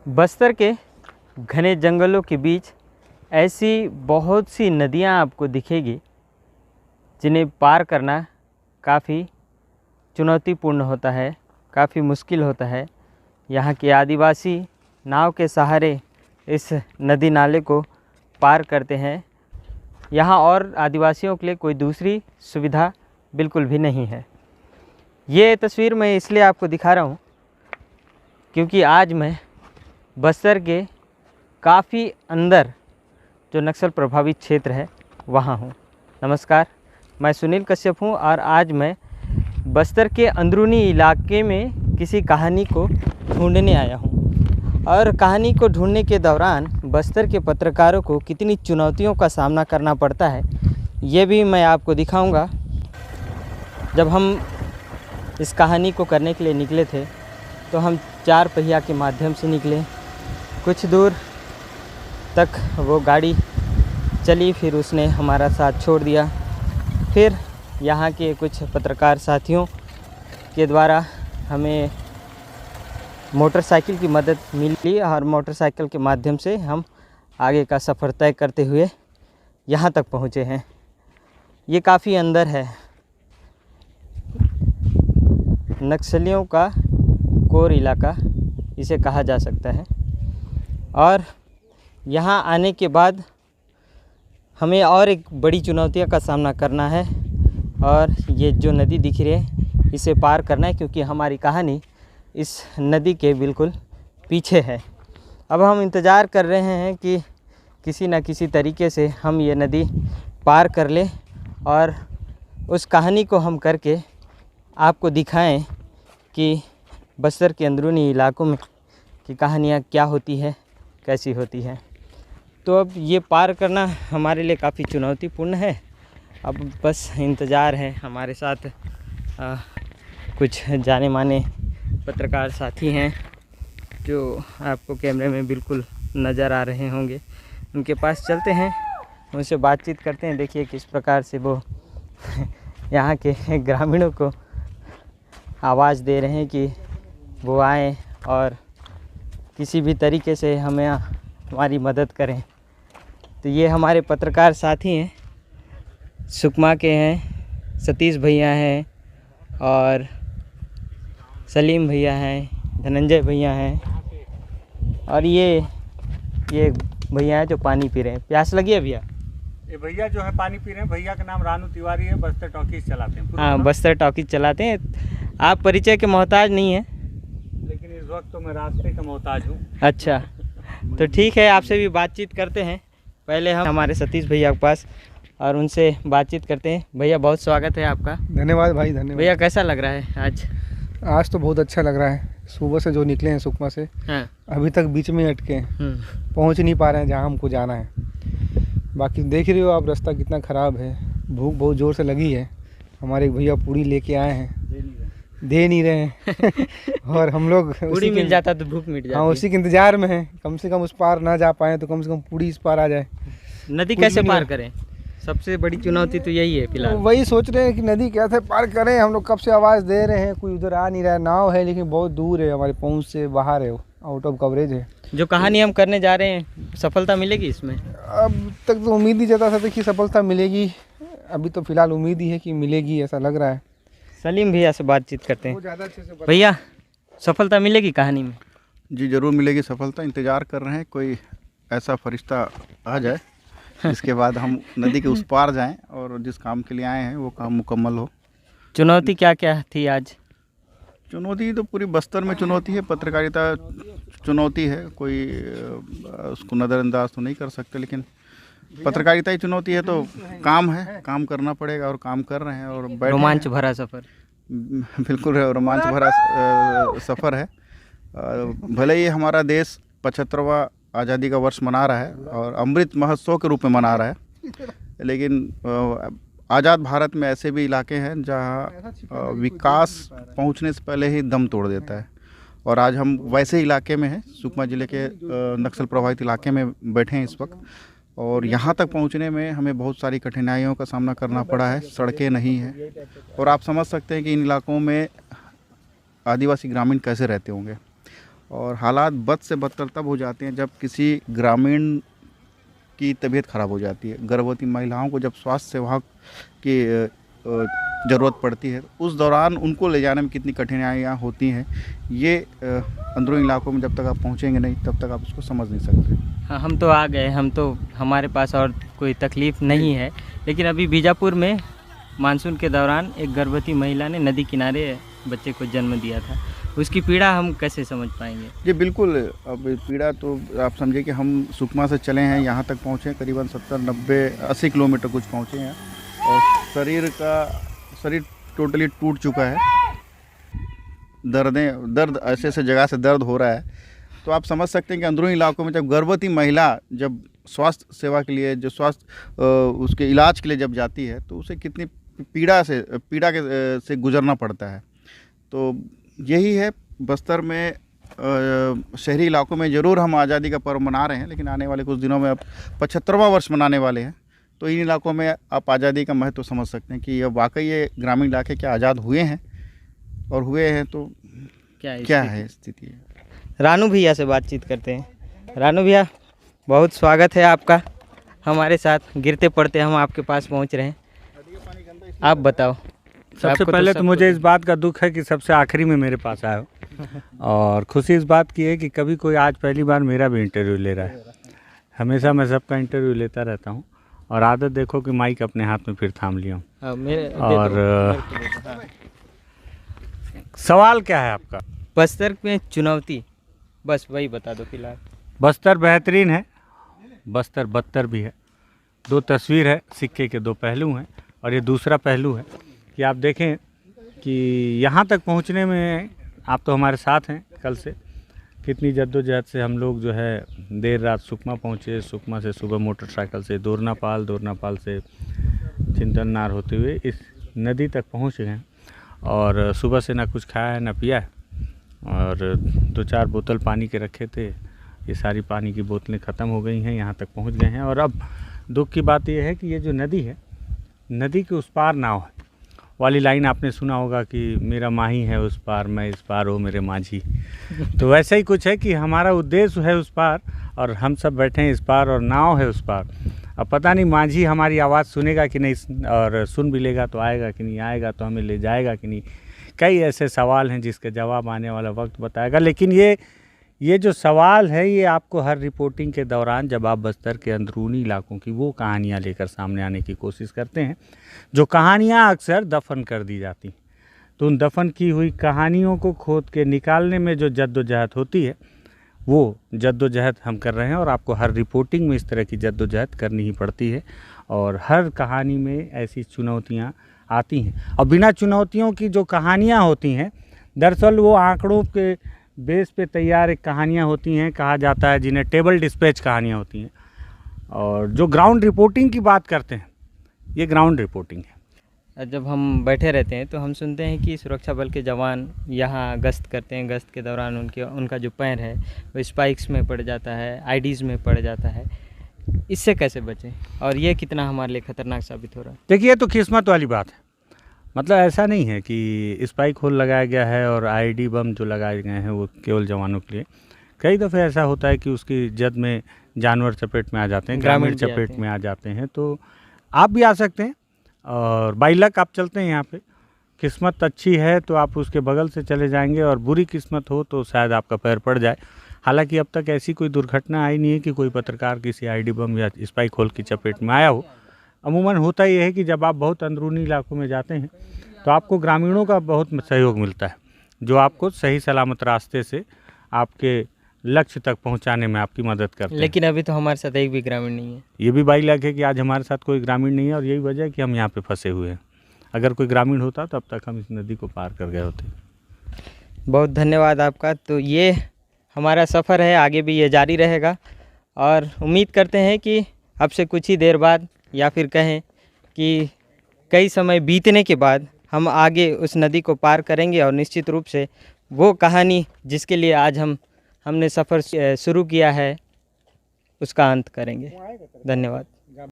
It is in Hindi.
बस्तर के घने जंगलों के बीच ऐसी बहुत सी नदियां आपको दिखेगी जिन्हें पार करना काफ़ी चुनौतीपूर्ण होता है, काफ़ी मुश्किल होता है। यहाँ के आदिवासी नाव के सहारे इस नदी नाले को पार करते हैं। यहाँ और आदिवासियों के लिए कोई दूसरी सुविधा बिल्कुल भी नहीं है। ये तस्वीर मैं इसलिए आपको दिखा रहा हूँ क्योंकि आज मैं बस्तर के काफ़ी अंदर जो नक्सल प्रभावित क्षेत्र है वहाँ हूँ। नमस्कार, मैं सुनील कश्यप हूँ और आज मैं बस्तर के अंदरूनी इलाके में किसी कहानी को ढूंढने आया हूँ। और कहानी को ढूंढने के दौरान बस्तर के पत्रकारों को कितनी चुनौतियों का सामना करना पड़ता है ये भी मैं आपको दिखाऊंगा। जब हम इस कहानी को करने के लिए निकले थे तो हम 4 पहिया के माध्यम से निकले। कुछ दूर तक वो गाड़ी चली, फिर उसने हमारा साथ छोड़ दिया। फिर यहाँ के कुछ पत्रकार साथियों के द्वारा हमें मोटरसाइकिल की मदद मिली और मोटरसाइकिल के माध्यम से हम आगे का सफ़र तय करते हुए यहाँ तक पहुँचे हैं। ये काफ़ी अंदर है, नक्सलियों का कोर इलाका इसे कहा जा सकता है। और यहाँ आने के बाद हमें और एक बड़ी चुनौतियों का सामना करना है और ये जो नदी दिख रही है इसे पार करना है, क्योंकि हमारी कहानी इस नदी के बिल्कुल पीछे है। अब हम इंतज़ार कर रहे हैं कि किसी न किसी तरीके से हम ये नदी पार कर लें और उस कहानी को हम करके आपको दिखाएं कि बस्तर के अंदरूनी इलाकों में की कहानियाँ क्या होती है, कैसी होती है। तो अब ये पार करना हमारे लिए काफ़ी चुनौतीपूर्ण है। अब बस इंतज़ार है। हमारे साथ कुछ जाने माने पत्रकार साथी हैं जो आपको कैमरे में बिल्कुल नज़र आ रहे होंगे। उनके पास चलते हैं, उनसे बातचीत करते हैं। देखिए किस प्रकार से वो यहाँ के ग्रामीणों को आवाज़ दे रहे हैं कि वो आएँ और किसी भी तरीके से हमें हमारी मदद करें। तो ये हमारे पत्रकार साथी हैं, सुकमा के हैं, सतीश भैया हैं और सलीम भैया हैं, धनंजय भैया हैं और ये भैया हैं जो पानी पी रहे हैं। प्यास लगी है भैया? ये भैया जो है पानी पी रहे हैं। भैया का नाम रानू तिवारी है, बस्तर टॉकीज चलाते हैं। हाँ, बस्तर टॉकीज चलाते हैं। आप परिचय के मोहताज नहीं हैं, लेकिन इस वक्त तो मैं रास्ते का मोहताज हूँ। अच्छा, तो ठीक है, आपसे भी बातचीत करते हैं। पहले हम हमारे सतीश भैया के पास और उनसे बातचीत करते हैं। भैया बहुत स्वागत है आपका। धन्यवाद भाई, धन्यवाद। भैया कैसा लग रहा है आज? आज तो बहुत अच्छा लग रहा है। सुबह से जो निकले हैं सुकमा से, हाँ। अभी तक बीच में अटके हैं, पहुंच नहीं पा रहे हैं जहां हमको जाना है। बाकी देख रहे हो आप रास्ता कितना ख़राब है, भूख बहुत ज़ोर से लगी है। हमारे एक भैया पूड़ी लेके आए हैं, दे नहीं रहे हैं और हम लोग पूड़ी मिल जाता तो भूख मिट जाती। हाँ, उसी के इंतज़ार में हैं। कम से कम उस पार ना जा पाए तो कम से कम पूड़ी इस पार आ जाए। नदी कैसे पार करें? सबसे बड़ी चुनौती तो यही है फिलहाल। वही सोच रहे हैं कि नदी कैसे पार करें। हम लोग कब से आवाज़ दे रहे हैं, कोई उधर आ नहीं रहा है। नाव है लेकिन बहुत दूर है, हमारे पहुँच से बाहर है, आउट ऑफ कवरेज है। जो कहानी हम करने जा रहे हैं, सफलता मिलेगी इसमें? अब तक तो उम्मीद ही जता था कि सफलता मिलेगी। अभी तो फिलहाल उम्मीद ही है कि मिलेगी, ऐसा लग रहा है। सलीम भैया से बातचीत करते हैं। ज़्यादा अच्छे से भैया, सफलता मिलेगी कहानी में? जी ज़रूर मिलेगी सफलता। इंतज़ार कर रहे हैं कोई ऐसा फरिश्ता आ जाए जिसके बाद हम नदी के उस पार जाएं और जिस काम के लिए आए हैं वो काम मुकम्मल हो। चुनौती क्या क्या थी आज? चुनौती तो पूरी बस्तर में चुनौती है, पत्रकारिता चुनौती है, कोई उसको नज़रअंदाज तो नहीं कर सकते, लेकिन पत्रकारिता ही चुनौती है। तो काम है, काम करना पड़ेगा और काम कर रहे हैं और रोमांच भरा सफ़र। बिल्कुल रोमांच भरा सफ़र है। भले ही हमारा देश 75वां आज़ादी का वर्ष मना रहा है और अमृत महोत्सव के रूप में मना रहा है, लेकिन आज़ाद भारत में ऐसे भी इलाके हैं जहाँ विकास पहुँचने से पहले ही दम तोड़ देता है। और आज हम वैसे इलाके में हैं, सुकमा ज़िले के नक्सल प्रभावित इलाके में बैठे हैं इस वक्त। और यहाँ तक पहुँचने में हमें बहुत सारी कठिनाइयों का सामना करना पड़ा है। सड़कें नहीं हैं और आप समझ सकते हैं कि इन इलाकों में आदिवासी ग्रामीण कैसे रहते होंगे। और हालात बद से बदतर तब हो जाते हैं जब किसी ग्रामीण की तबीयत खराब हो जाती है। गर्भवती महिलाओं को जब स्वास्थ्य सेवा की ज़रूरत पड़ती है, उस दौरान उनको ले जाने में कितनी कठिनाइयाँ होती हैं, ये अंदरूनी इलाकों में जब तक आप पहुँचेंगे नहीं तब तक आप उसको समझ नहीं सकते। हाँ, हम तो आ गए, हम तो हमारे पास और कोई तकलीफ़ नहीं है, लेकिन अभी बीजापुर में मानसून के दौरान एक गर्भवती महिला ने नदी किनारे बच्चे को जन्म दिया था। उसकी पीड़ा हम कैसे समझ पाएंगे? जी बिल्कुल। अब पीड़ा तो आप समझिए कि हम सुकमा से चले हैं, यहाँ तक पहुँचे करीबन 70-90-80 किलोमीटर कुछ पहुँचे हैं और शरीर टोटली टूट चुका है। दर्द ऐसे ऐसे जगह से दर्द हो रहा है, तो आप समझ सकते हैं कि अंदरूनी इलाकों में जब गर्भवती महिला जब स्वास्थ्य सेवा के लिए जो उसके इलाज के लिए जब जाती है तो उसे कितनी पीड़ा से गुजरना पड़ता है। तो यही है बस्तर में शहरी इलाकों में ज़रूर हम आज़ादी का पर्व मना रहे हैं, लेकिन आने वाले कुछ दिनों में अब 75वां वर्ष मनाने वाले हैं। तो इन इलाकों में आप आज़ादी का महत्व समझ सकते हैं कि अब वाकई ये ग्रामीण इलाके क्या आज़ाद हुए हैं, और हुए हैं तो क्या है स्थिति। रानू भैया से बातचीत करते हैं। रानू भैया, बहुत स्वागत है आपका हमारे साथ। गिरते पड़ते हम आपके पास पहुंच रहे हैं, आप बताओ। सबसे पहले तो मुझे इस बात का दुख है कि सबसे आखिरी में मेरे पास आए हो, और खुशी इस बात की है कि कभी कोई आज पहली बार मेरा भी इंटरव्यू ले रहा है। हमेशा मैं सबका इंटरव्यू लेता रहता हूँ, और आदत देखो कि माइक अपने हाथ में फिर थाम लिया हूँ। और सवाल क्या है आपका? बस्तर में चुनौती, बस वही बता दो फिलहाल। बस्तर बेहतरीन है, बस्तर बदतर भी है। दो तस्वीर है, सिक्के के दो पहलू हैं, और ये दूसरा पहलू है कि आप देखें कि यहाँ तक पहुँचने में आप तो हमारे साथ हैं कल से, कितनी जद्दोजहद से हम लोग जो है देर रात सुकमा पहुँचे। सुकमा से सुबह मोटरसाइकिल से दोरनापाल से चिंतननार होते हुए इस नदी तक पहुँच गए, और सुबह से ना कुछ खाया है ना पिया है, और 2-4 बोतल पानी के रखे थे, ये सारी पानी की बोतलें ख़त्म हो गई हैं। यहाँ तक पहुँच गए हैं, और अब दुख की बात यह है कि ये जो नदी है, नदी के उस पार नाव है वाली लाइन आपने सुना होगा कि मेरा माही है उस पार, मैं इस पार हो मेरे माझी। तो वैसा ही कुछ है कि हमारा उद्देश्य है उस पार, और हम सब बैठे हैं इस पार, और नाव है उस पार। अब पता नहीं माझी हमारी आवाज़ सुनेगा कि नहीं, और सुन भी लेगा तो आएगा कि नहीं, आएगा तो हमें ले जाएगा कि नहीं। कई ऐसे सवाल हैं जिसके जवाब आने वाला वक्त बताएगा। लेकिन ये जो सवाल है, ये आपको हर रिपोर्टिंग के दौरान जब आप बस्तर के अंदरूनी इलाकों की वो कहानियाँ लेकर सामने आने की कोशिश करते हैं, जो कहानियाँ अक्सर दफन कर दी जाती, तो उन दफन की हुई कहानियों को खोद के निकालने में जो जद्दोजहद होती है, वो जद्दोजहद हम कर रहे हैं। और आपको हर रिपोर्टिंग में इस तरह की जद्दोजहद करनी ही पड़ती है, और हर कहानी में ऐसी चुनौतियाँ आती हैं। और बिना चुनौतियों की जो कहानियाँ होती हैं, दरअसल वो आंकड़ों के बेस पे तैयार एक कहानियाँ होती हैं, कहा जाता है जिन्हें टेबल डिस्पैच कहानियाँ होती हैं। और जो ग्राउंड रिपोर्टिंग की बात करते हैं, ये ग्राउंड रिपोर्टिंग है। जब हम बैठे रहते हैं तो हम सुनते हैं कि सुरक्षा बल के जवान यहाँ गश्त करते हैं, गश्त के दौरान उनका जो पैर है वो स्पाइक्स में पड़ जाता है, आईडीज़ में पड़ जाता है। इससे कैसे बचें, और ये कितना हमारे लिए ख़तरनाक साबित हो रहा है? देखिए, तो किस्मत वाली बात है। मतलब ऐसा नहीं है कि स्पाइक होल लगाया गया है और आईडी बम जो लगाए गए हैं वो केवल जवानों के लिए। कई दफ़े ऐसा होता है कि उसकी जद में जानवर चपेट में आ जाते हैं, ग्रामीण चपेट में आ जाते हैं। तो आप भी आ सकते हैं, और बाई लक आप चलते हैं यहाँ पे। किस्मत अच्छी है तो आप उसके बगल से चले जाएंगे, और बुरी किस्मत हो तो शायद आपका पैर पड़ जाए। हालांकि अब तक ऐसी कोई दुर्घटना आई नहीं है कि कोई पत्रकार किसी आईडी बम या स्पाइक होल की चपेट में आया हो। अमूमन होता ये है कि जब आप बहुत अंदरूनी इलाकों में जाते हैं तो आपको ग्रामीणों का बहुत सहयोग मिलता है, जो आपको सही सलामत रास्ते से आपके लक्ष्य तक पहुंचाने में आपकी मदद करते हैं। लेकिन अभी तो हमारे साथ एक भी ग्रामीण नहीं है। ये भी बाई लक है कि आज हमारे साथ कोई ग्रामीण नहीं है, और यही वजह है कि हम यहाँ पे फंसे हुए हैं। अगर कोई ग्रामीण होता तो अब तक हम इस नदी को पार कर गए होते। बहुत धन्यवाद आपका। तो ये हमारा सफ़र है, आगे भी ये जारी रहेगा, और उम्मीद करते हैं कि अब से कुछ ही देर बाद, या फिर कहें कि कई समय बीतने के बाद हम आगे उस नदी को पार करेंगे, और निश्चित रूप से वो कहानी जिसके लिए आज हमने सफ़र शुरू किया है उसका अंत करेंगे। धन्यवाद।